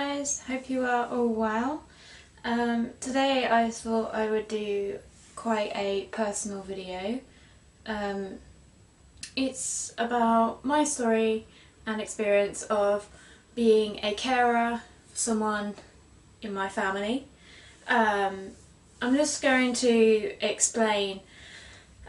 guys, hope you are all well. Today I thought I would do quite a personal video. It's about my story and experience of being a carer for someone in my family. I'm just going to explain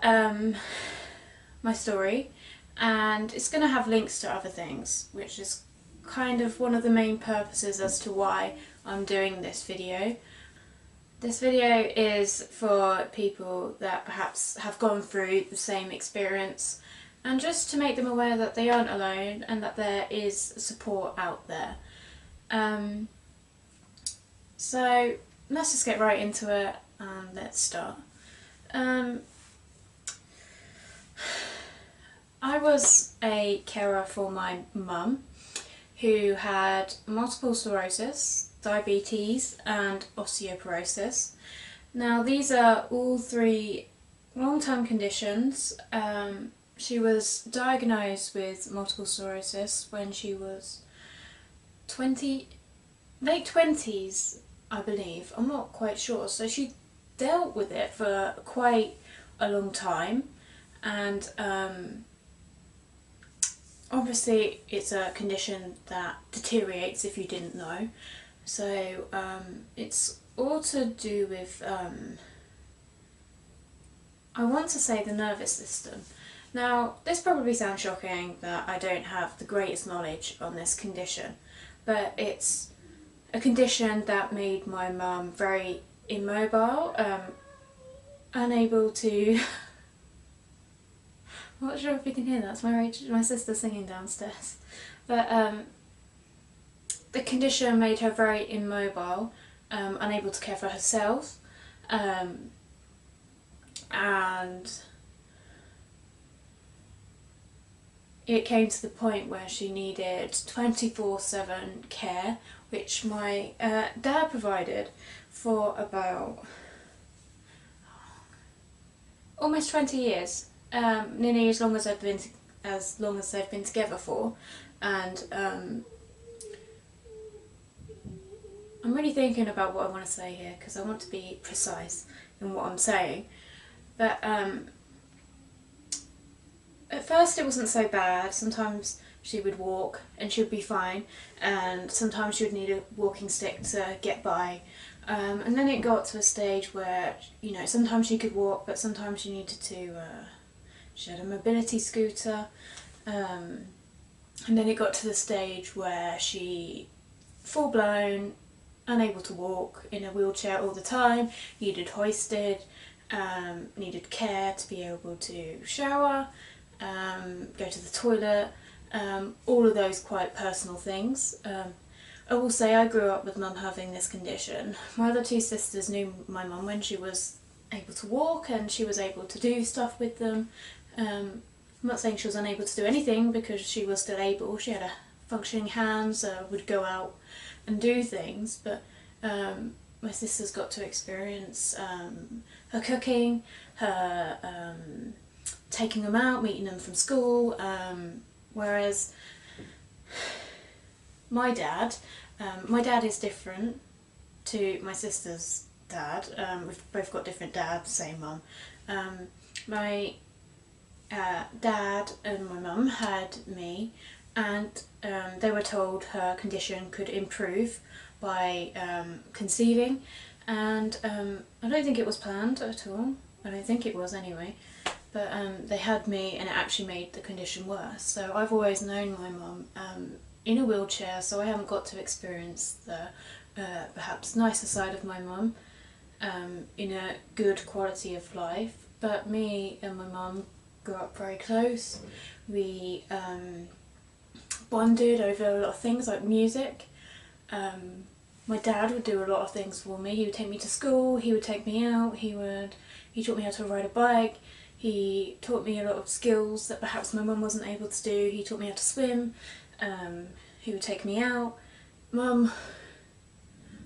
my story, and it's going to have links to other things, which is kind of one of the main purposes as to why I'm doing this video. This video is for people that perhaps have gone through the same experience, and just to make them aware that they aren't alone and that there is support out there. So let's just get right into it and let's start. I was a carer for my mum, who had multiple sclerosis, diabetes and osteoporosis. Now these are all three long-term conditions. She was diagnosed with multiple sclerosis when she was late 20s, I believe. I'm not quite sure. So she dealt with it for quite a long time, and obviously it's a condition that deteriorates if you didn't know. So it's all to do with, I want to say, the nervous system. Now this probably sounds shocking that I don't have the greatest knowledge on this condition, but it's a condition that made my mum very immobile, unable to I'm not sure if you can hear that, it's my sister singing downstairs. But the condition made her very immobile, unable to care for herself, and it came to the point where she needed 24/7 care, which my dad provided for about almost 20 years. Nearly as long as they've been together for, and I'm really thinking about what I want to say here because I want to be precise in what I'm saying. But at first it wasn't so bad. Sometimes she would walk and she would be fine, and sometimes she would need a walking stick to get by. And then it got to a stage where, you know, sometimes she could walk, but sometimes she needed to. She had a mobility scooter, and then it got to the stage where she, full blown, unable to walk, in a wheelchair all the time, needed hoisted, needed care to be able to shower, go to the toilet, all of those quite personal things. I will say I grew up with mum having this condition. My other two sisters knew my mum when she was able to walk and she was able to do stuff with them. I'm not saying she was unable to do anything, because she was still able. She had a functioning hands, would go out and do things, but my sisters got to experience her cooking, her taking them out, meeting them from school, whereas my dad is different to my sister's dad. We've both got different dads, same mum. My dad and my mum had me, and they were told her condition could improve by conceiving, and I don't think it was planned at all. I don't think it was anyway, but they had me and it actually made the condition worse. So I've always known my mum in a wheelchair, so I haven't got to experience the perhaps nicer side of my mum in a good quality of life. But me and my mum grew up very close. We bonded over a lot of things like music. My dad would do a lot of things for me. He would take me to school, he would take me out, he taught me how to ride a bike, he taught me a lot of skills that perhaps my mum wasn't able to do. He taught me how to swim, he would take me out. Mum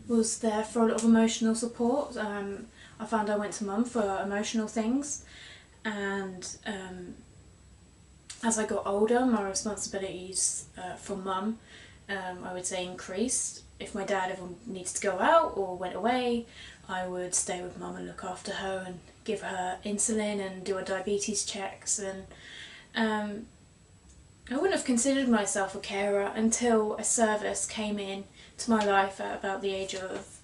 was there for a lot of emotional support. I found I went to mum for emotional things, and as I got older, my responsibilities for mum I would say increased. If my dad ever needed to go out or went away, I would stay with mum and look after her and give her insulin and do her diabetes checks. And I wouldn't have considered myself a carer until a service came in to my life at about the age of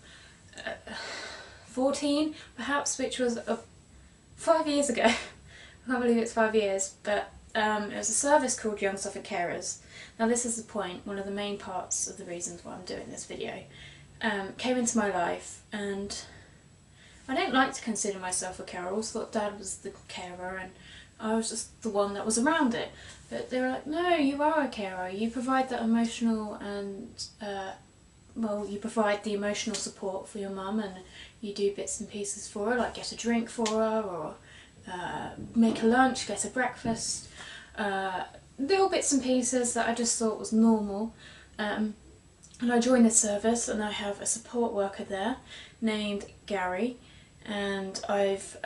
14 perhaps, which was 5 years ago. I can't believe it's 5 years, but it was a service called Young Suffolk Carers. Now this is the point, one of the main parts of the reasons why I'm doing this video. Came into my life, and I don't like to consider myself a carer. I always thought Dad was the carer and I was just the one that was around it. But they were like, no, you are a carer. You provide that emotional and, well, you provide the emotional support for your mum, and you do bits and pieces for her, like get a drink for her, or make her lunch, get her breakfast. Little bits and pieces that I just thought was normal. And I joined the service, and I have a support worker there named Gary, and I've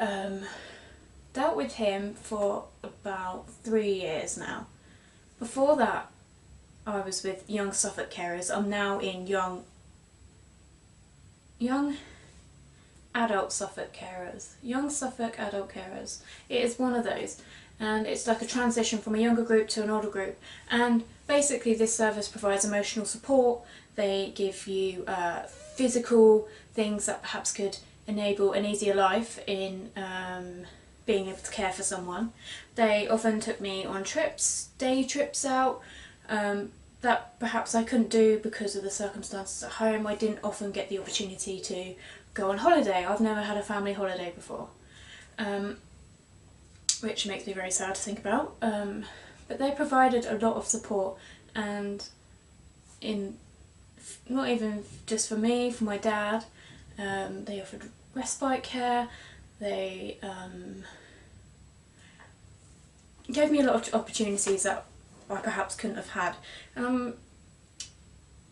dealt with him for about 3 years now. Before that, I was with Young Suffolk Carers. I'm now in Young Adult Suffolk Carers. Young Suffolk Adult Carers. It is one of those, and it's like a transition from a younger group to an older group. And basically this service provides emotional support. They give you physical things that perhaps could enable an easier life in being able to care for someone. They often took me on trips, day trips out, that perhaps I couldn't do because of the circumstances at home. I didn't often get the opportunity to go on holiday. I've never had a family holiday before, which makes me very sad to think about. But they provided a lot of support, and not even just for me, for my dad. They offered respite care. They gave me a lot of opportunities that I perhaps couldn't have had. And I'm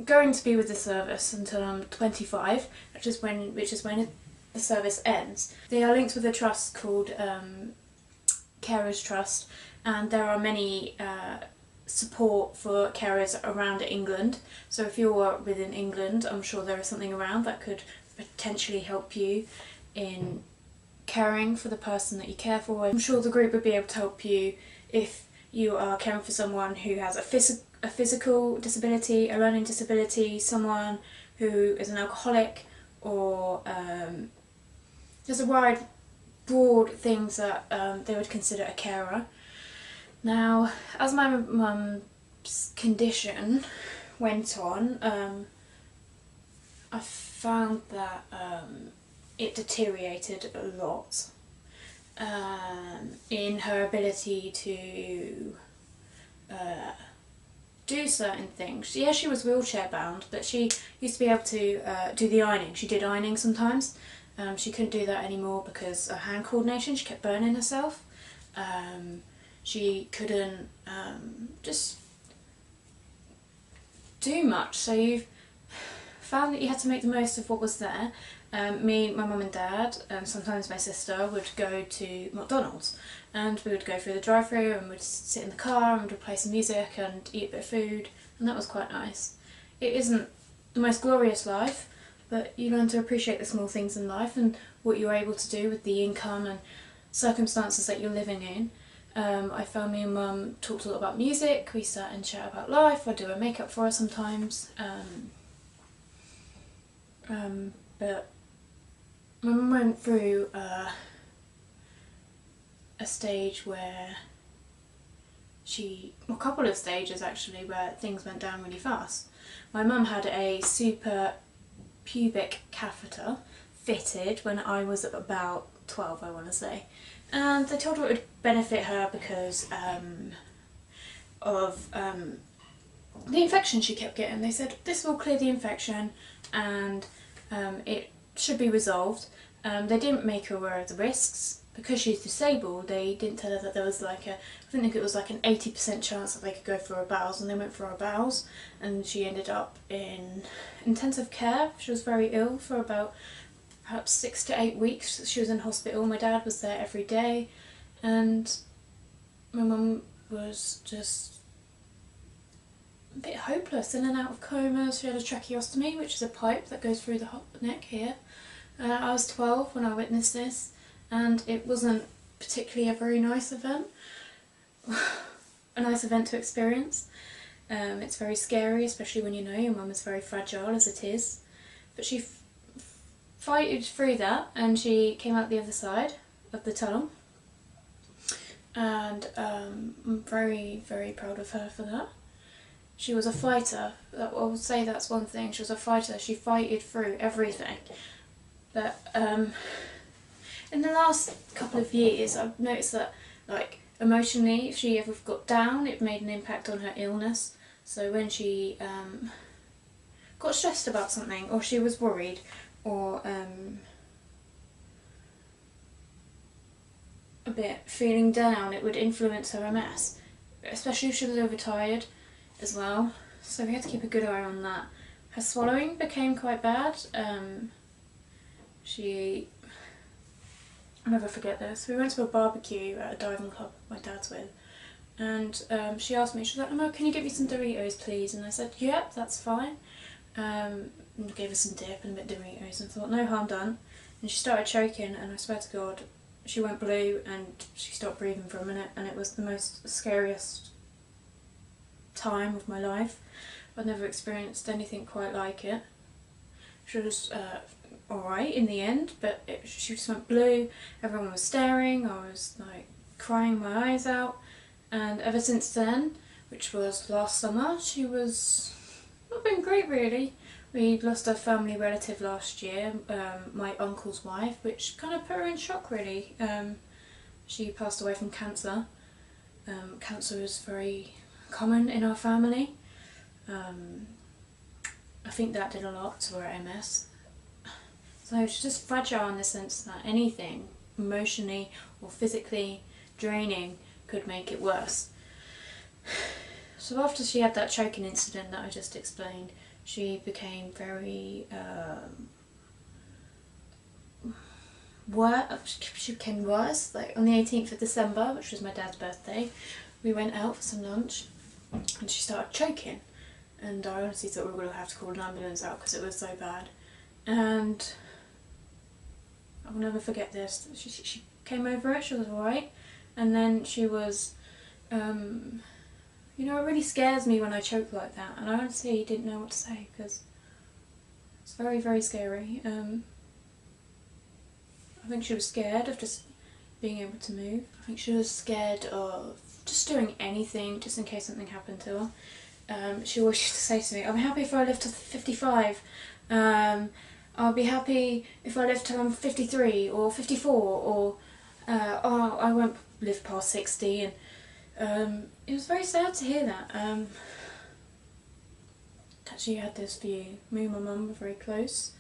going to be with the service until I'm 25, which is when the service ends. They are linked with a trust called Carers Trust, and there are many support for carers around England. So if you're within England, I'm sure there is something around that could potentially help you in caring for the person that you care for. I'm sure the group would be able to help you if you are caring for someone who has a physical disability, a learning disability, someone who is an alcoholic, or there's a wide, broad things that they would consider a carer. Now, as my mum's condition went on, I found that it deteriorated a lot in her ability to do certain things. Yeah, she was wheelchair bound, but she used to be able to do the ironing. She did ironing sometimes. She couldn't do that anymore because of hand coordination. She kept burning herself. She couldn't just do much, so you've found that you had to make the most of what was there. Me, my mum and dad, and sometimes my sister would go to McDonald's, and we would go through the drive-through and we'd sit in the car and we'd play some music and eat a bit of food, and that was quite nice. It isn't the most glorious life, but you learn to appreciate the small things in life and what you're able to do with the income and circumstances that you're living in. I found me and mum talked a lot about music. We sat and chat about life. I do her makeup for her sometimes. But my mum went through a stage where a couple of stages actually, where things went down really fast. My mum had a super pubic catheter fitted when I was about 12, I want to say. And they told her it would benefit her because of the infection she kept getting. They said this will clear the infection and it should be resolved. They didn't make her aware of the risks. Because she's disabled, they didn't tell her that there was like I think it was like an 80% chance that they could go for her bowels, and they went for her bowels, and she ended up in intensive care. She was very ill for about perhaps 6 to 8 weeks. She was in hospital. My dad was there every day, and my mum was just a bit hopeless, in and out of comas. She had a tracheostomy, which is a pipe that goes through the neck here. I was 12 when I witnessed this, and it wasn't particularly a very nice event. A nice event to experience. It's very scary, especially when you know your mum is very fragile as it is. But she fighted through that, and she came out the other side of the tunnel. And I'm very, very proud of her for that. She was a fighter. I would say that's one thing. She was a fighter. She fighted through everything. But in the last couple of years, I've noticed that, like, emotionally, if she ever got down, it made an impact on her illness. So when she got stressed about something, or she was worried, or a bit feeling down, it would influence her MS, especially if she was overtired as well. So we had to keep a good eye on that. Her swallowing became quite bad. I'll never forget this. We went to a barbecue at a diving club my dad's with, and she asked me, she was like, "Emma, can you get me some Doritos please?" And I said, "Yep, that's fine." And gave her some dip and a bit of Doritos, and thought no harm done. And she started choking, and I swear to God, she went blue and she stopped breathing for a minute, and it was the most scariest time of my life. I've never experienced anything quite like it. She was alright in the end, but she just went blue. Everyone was staring. I was like crying my eyes out, and ever since then, which was last summer, she was not been great really. We lost a family relative last year, my uncle's wife, which kind of put her in shock really. She passed away from cancer. Cancer is very common in our family. I think that did a lot to her MS. So she's just fragile in the sense that anything emotionally or physically draining could make it worse. So after she had that choking incident that I just explained, she became very she became worse. Like on the 18th of December, which was my dad's birthday, we went out for some lunch and she started choking, and I honestly thought we were going to have to call an ambulance out because it was so bad. And I'll never forget this. She came over it, she was alright, and then she was, you know, it really scares me when I choke like that, and I honestly didn't know what to say because it's very, very scary. I think she was scared of just being able to move. I think she was scared of just doing anything, just in case something happened to her. She always used to say to me, "I'll be happy if I live to 55. I'll be happy if I live till I'm 53 or 54, or oh, I won't live past 60. And it was very sad to hear that. That she had this view. Me and my mum were very close.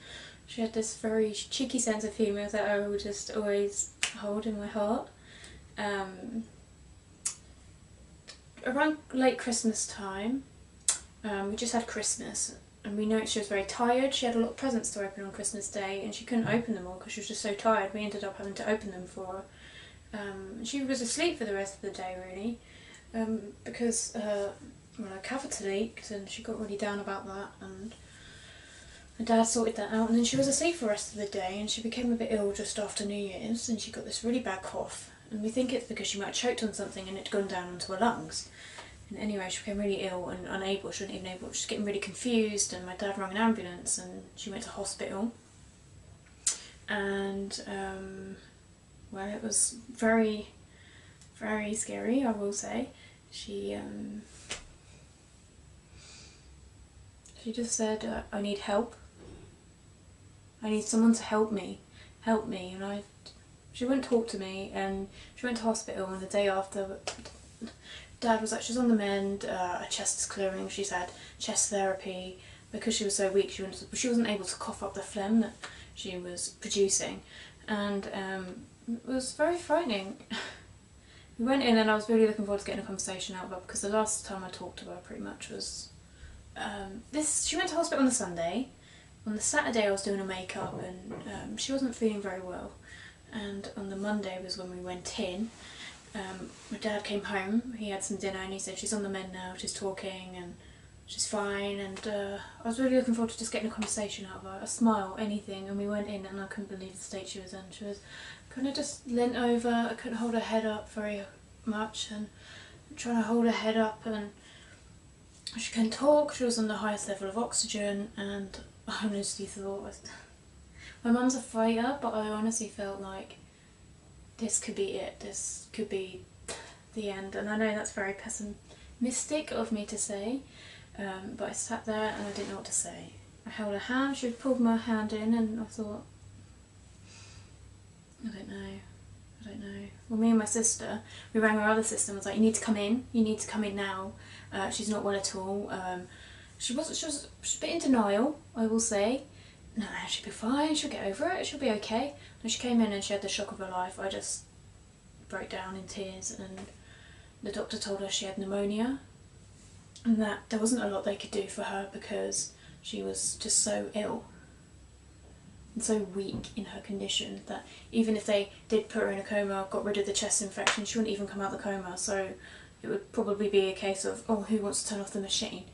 She had this very cheeky sense of humour that I would just always hold in my heart. Around late Christmas time, we just had Christmas, and we noticed she was very tired. She had a lot of presents to open on Christmas Day, and she couldn't open them all because she was just so tired. We ended up having to open them for her. She was asleep for the rest of the day really, because her catheter leaked, and she got really down about that, and my dad sorted that out, and then she was asleep for the rest of the day, and she became a bit ill just after New Year's, and she got this really bad cough, and we think it's because she might have choked on something and it'd gone down onto her lungs. And anyway, she became really ill and unable, she wasn't even able, she was getting really confused, and my dad rang an ambulance and she went to hospital. And well, it was very, very scary, I will say. She just said, "I need help. I need someone to help me, and she wouldn't talk to me, and she went to hospital, and the day after, Dad was like, she's on the mend, her chest is clearing, she's had chest therapy, because she was so weak she wasn't able to cough up the phlegm that she was producing, and it was very frightening. We went in, and I was really looking forward to getting a conversation out of her, because the last time I talked to her pretty much was, she went to hospital on the Sunday. On the Saturday I was doing her makeup, and she wasn't feeling very well, and on the Monday was when we went in. My dad came home, he had some dinner, and he said she's on the mend now, she's talking, and she's fine, and I was really looking forward to just getting a conversation out of her, a smile, anything, and we went in and I couldn't believe the state she was in. She was kind of just leant over, I couldn't hold her head up very much, and trying to hold her head up, and she couldn't talk, she was on the highest level of oxygen, and I honestly thought, my mum's a fighter, but I honestly felt like this could be it, this could be the end. And I know that's very pessimistic of me to say, but I sat there and I didn't know what to say. I held her hand, she pulled my hand in, and I thought, I don't know. Well, me and my sister, we rang our other sister and was like, you need to come in now. She's not well at all. She was a bit in denial, I will say. No, she'll be fine, she'll get over it, she'll be okay. And she came in and she had the shock of her life. I just broke down in tears, and the doctor told her she had pneumonia, and that there wasn't a lot they could do for her because she was just so ill and so weak in her condition that even if they did put her in a coma, got rid of the chest infection, she wouldn't even come out of the coma. So it would probably be a case of, oh, who wants to turn off the machine?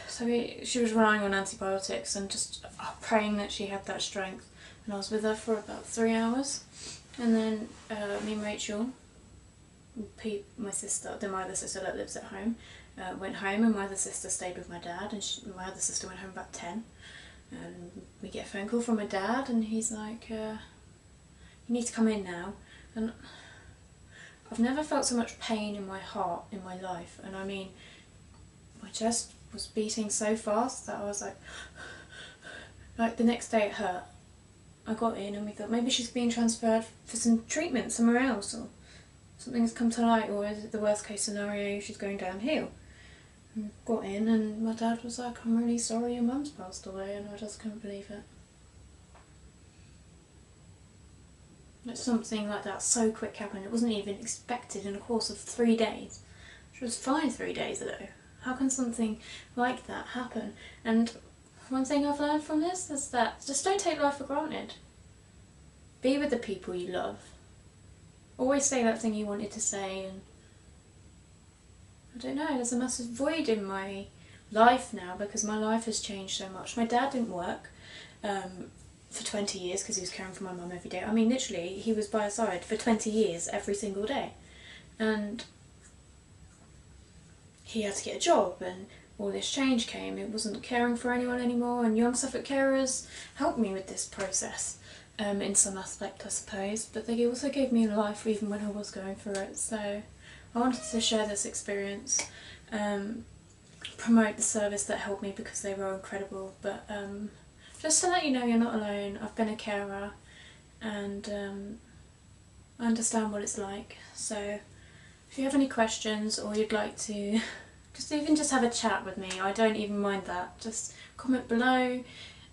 So she was relying on antibiotics and just praying that she had that strength. And I was with her for about 3 hours, and then me and Rachel, my sister, then my other sister that lives at home, went home, and my other sister stayed with my dad, and my other sister went home about 10. And we get a phone call from my dad, and he's like, you need to come in now. And I've never felt so much pain in my heart in my life, and I mean, my chest was beating so fast that I was like the next day it hurt. I got in and we thought maybe she's being transferred for some treatment somewhere else, or something's come to light, or is it the worst case scenario, she's going downhill. And got in and my dad was like, I'm really sorry your mum's passed away, and I just couldn't believe it. Like, something like that so quick happened. It wasn't even expected in a course of 3 days. She was fine 3 days ago. How can something like that happen? And one thing I've learned from this is that just don't take life for granted. Be with the people you love. Always say that thing you wanted to say, and I don't know, there's a massive void in my life now because my life has changed so much. My dad didn't work for 20 years because he was caring for my mum every day. I mean, literally, he was by her side for 20 years every single day. And he had to get a job, and all this change came. It wasn't caring for anyone anymore, and Young Suffolk carers helped me with this process in some aspect, I suppose, but they also gave me life even when I was going through it. So I wanted to share this experience, promote the service that helped me because they were incredible, but just to let you know you're not alone. I've been a carer, and I understand what it's like. So if you have any questions, or you'd like to just have a chat with me, I don't even mind that. Just comment below,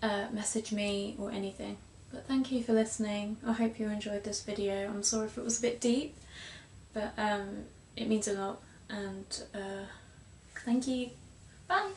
message me, or anything. But thank you for listening. I hope you enjoyed this video. I'm sorry if it was a bit deep, but it means a lot, and thank you. Bye!